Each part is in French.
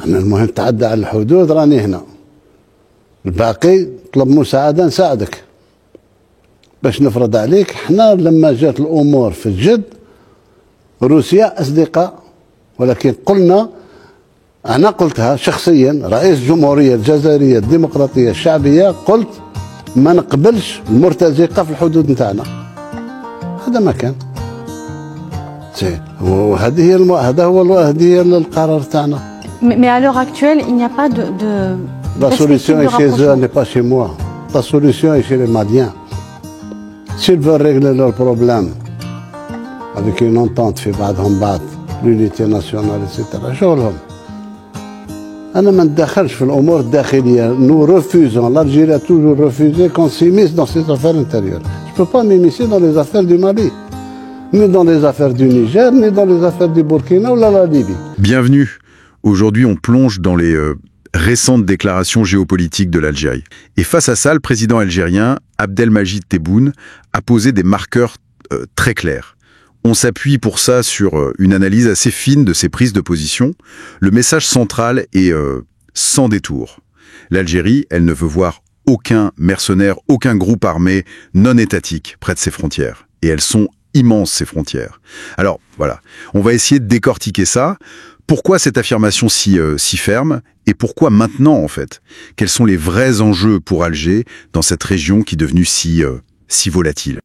احنا المهم تعدى على الحدود راني هنا، الباقي طلب مساعدة نساعدك باش نفرض عليك. احنا لما جات الأمور في الجد روسيا أصدقاء، ولكن قلنا، أنا قلتها شخصيا رئيس الجمهورية الجزائرية الديمقراطية الشعبية، قلت ما نقبلش المرتزقة في الحدود نتاعنا. هذا ما كان هذه هي القرار تاعنا. Mais à l'heure actuelle, il n'y a pas de La solution est chez eux, elle n'est pas chez moi. La solution est chez les Maliens. S'ils veulent régler leurs problèmes avec une entente في بعضهم بعض, l'unité nationale, etc. شغلهم. أنا ما ندخلش في الأمور الداخلية. Nous refusons, l'Algérie a toujours refusé qu'on s'immisce dans ses affaires intérieures. Je ne peux pas m'immiscer dans les affaires du Mali, ni dans les affaires du Niger, ni dans les affaires du Burkina ou la Libye. Bienvenue. Aujourd'hui, on plonge dans les récentes déclarations géopolitiques de l'Algérie. Et face à ça, le président algérien, Abdelmajid Tebboune, a posé des marqueurs très clairs. On s'appuie pour ça sur une analyse assez fine de ses prises de position. Le message central est sans détour. L'Algérie, elle ne veut voir aucun mercenaire, aucun groupe armé non étatique près de ses frontières. Et elles sont immenses, ces frontières. Alors, voilà, on va essayer de décortiquer ça. Pourquoi cette affirmation si ferme? Et pourquoi maintenant, en fait? Quels sont les vrais enjeux pour Alger dans cette région qui est devenue si volatile?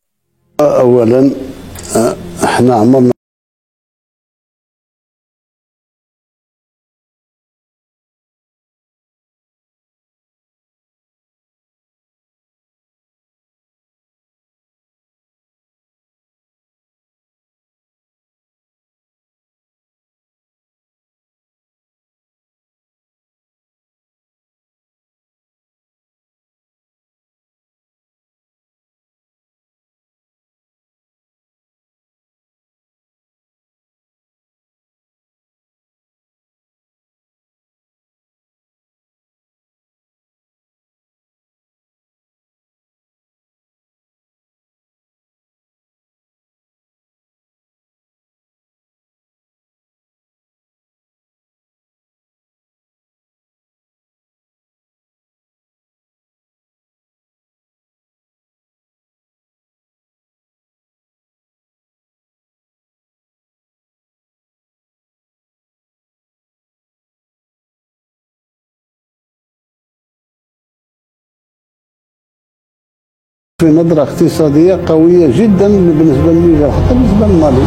في نظرة اقتصادية قوية جدا بالنسبة للنيجر وحتى بالنسبة لمالي.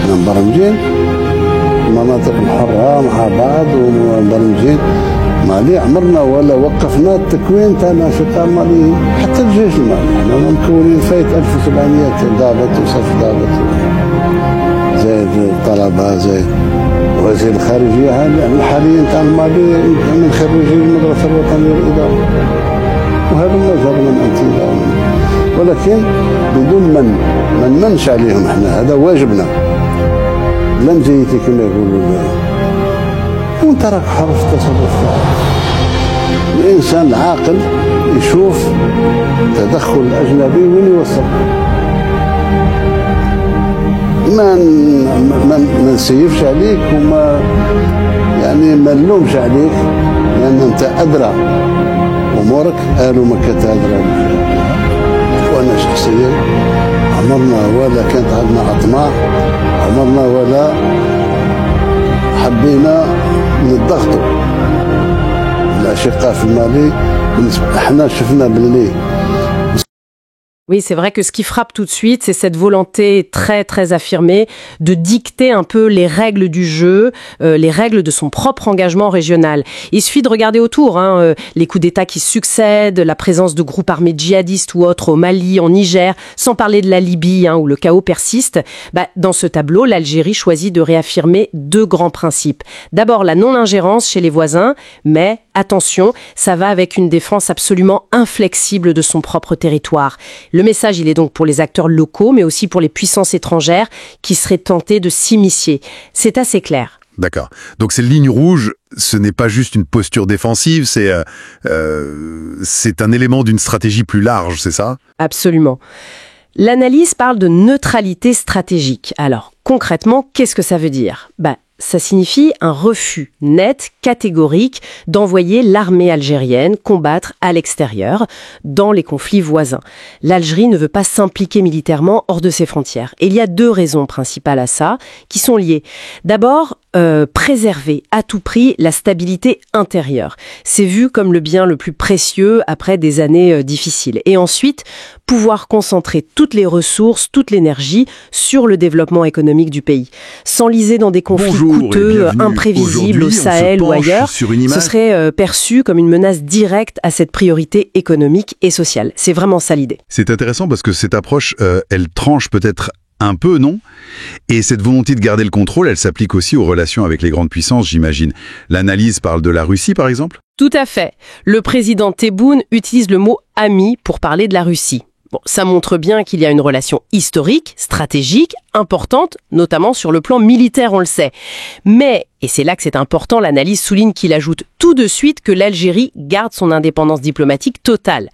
احنا مبرمجين المناطق الحرة مع بعض ومبرمجين مالي. عمرنا ولا وقفنا التكوين تاع الأنشطة الماليين حتى الجيش المالي. احنا مكونين فايت 1700 ضابط وصف ضابط زائد الطلبة زائد وزير الخارجية الحاليين تاع المالي من خريجي المدرسة الوطنية للإدارة. وهذا مجهر من انتظار، ولكن بدون ما نمنش عليهم. احنا هذا واجبنا، لا نجيتي كما يقولوا، وانت راك حر في التصرف تاعك. الانسان العاقل يشوف التدخل الاجنبي وين يوصل. ما نسيفش عليك وما يعني ما نلومش عليك، لان انت ادرى امورك. قالوا ما كانت هادره. وانا شخصيا عمرنا ولا كانت عندنا اطماع، عمرنا ولا حبينا نضغطوا الاشقاء في المالي. احنا شفنا باللي Oui, c'est vrai que ce qui frappe tout de suite, c'est cette volonté très très affirmée de dicter un peu les règles du jeu, les règles de son propre engagement régional. Il suffit de regarder autour, les coups d'État qui succèdent, la présence de groupes armés djihadistes ou autres au Mali, en Niger, sans parler de la Libye où le chaos persiste. Dans ce tableau, l'Algérie choisit de réaffirmer deux grands principes. D'abord, la non-ingérence chez les voisins, mais attention, ça va avec une défense absolument inflexible de son propre territoire. Le message, il est donc pour les acteurs locaux, mais aussi pour les puissances étrangères qui seraient tentées de s'immiscer. C'est assez clair. D'accord. Donc ces lignes rouges, ce n'est pas juste une posture défensive, c'est un élément d'une stratégie plus large, c'est ça? Absolument. L'analyse parle de neutralité stratégique. Alors, concrètement, qu'est-ce que ça veut dire? ça signifie un refus net, catégorique, d'envoyer l'armée algérienne combattre à l'extérieur, dans les conflits voisins. L'Algérie ne veut pas s'impliquer militairement hors de ses frontières. Et il y a 2 raisons principales à ça, qui sont liées. D'abord, préserver à tout prix la stabilité intérieure. C'est vu comme le bien le plus précieux après des années difficiles. Et ensuite, pouvoir concentrer toutes les ressources, toute l'énergie sur le développement économique du pays. S'enliser dans des conflits coûteux, imprévisibles au Sahel ou ailleurs, ce serait perçu comme une menace directe à cette priorité économique et sociale. C'est vraiment ça l'idée. C'est intéressant parce que cette approche, elle tranche peut-être un peu, non? Et cette volonté de garder le contrôle, elle s'applique aussi aux relations avec les grandes puissances, j'imagine. L'analyse parle de la Russie, par exemple? Tout à fait. Le président Tebboune utilise le mot « ami » pour parler de la Russie. Bon, ça montre bien qu'il y a une relation historique, stratégique, importante, notamment sur le plan militaire, on le sait. Mais, et c'est là que c'est important, l'analyse souligne qu'il ajoute tout de suite que l'Algérie garde son indépendance diplomatique totale.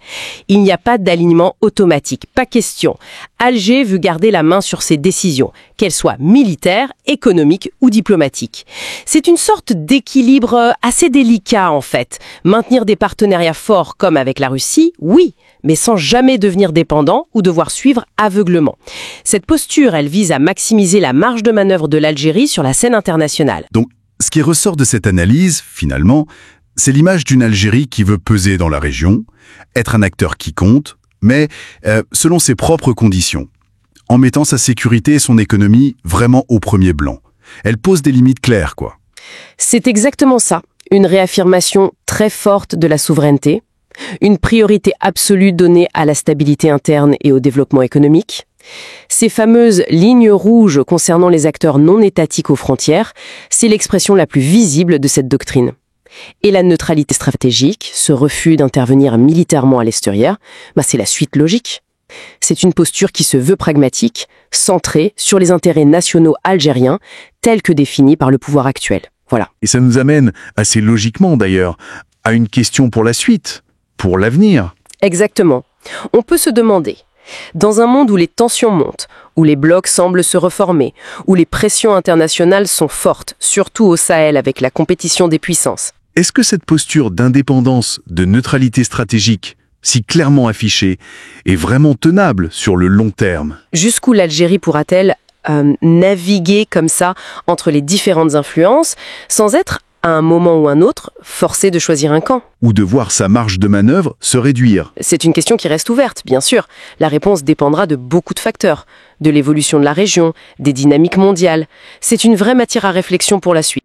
Il n'y a pas d'alignement automatique, pas question. Alger veut garder la main sur ses décisions, qu'elles soient militaires, économiques ou diplomatiques. C'est une sorte d'équilibre assez délicat en fait. Maintenir des partenariats forts comme avec la Russie, oui, mais sans jamais devenir dépendant ou devoir suivre aveuglement. Cette posture, elle vise à maximiser la marge de manœuvre de l'Algérie sur la scène internationale. Donc, ce qui ressort de cette analyse, finalement, c'est l'image d'une Algérie qui veut peser dans la région, être un acteur qui compte, mais selon ses propres conditions, en mettant sa sécurité et son économie vraiment au premier plan. Elle pose des limites claires, quoi. C'est exactement ça, une réaffirmation très forte de la souveraineté, une priorité absolue donnée à la stabilité interne et au développement économique. Ces fameuses lignes rouges concernant les acteurs non étatiques aux frontières, c'est l'expression la plus visible de cette doctrine. Et la neutralité stratégique, ce refus d'intervenir militairement à l'extérieur, c'est la suite logique. C'est une posture qui se veut pragmatique, centrée sur les intérêts nationaux algériens, tels que définis par le pouvoir actuel. Voilà. Et ça nous amène, assez logiquement d'ailleurs, à une question pour la suite, pour l'avenir. Exactement. On peut se demander, dans un monde où les tensions montent, où les blocs semblent se reformer, où les pressions internationales sont fortes, surtout au Sahel avec la compétition des puissances, est-ce que cette posture d'indépendance, de neutralité stratégique, si clairement affichée, est vraiment tenable sur le long terme? Jusqu'où l'Algérie pourra-t-elle naviguer comme ça entre les différentes influences, sans être, à un moment ou un autre, forcée de choisir un camp? Ou de voir sa marge de manœuvre se réduire? C'est une question qui reste ouverte, bien sûr. La réponse dépendra de beaucoup de facteurs, de l'évolution de la région, des dynamiques mondiales. C'est une vraie matière à réflexion pour la suite.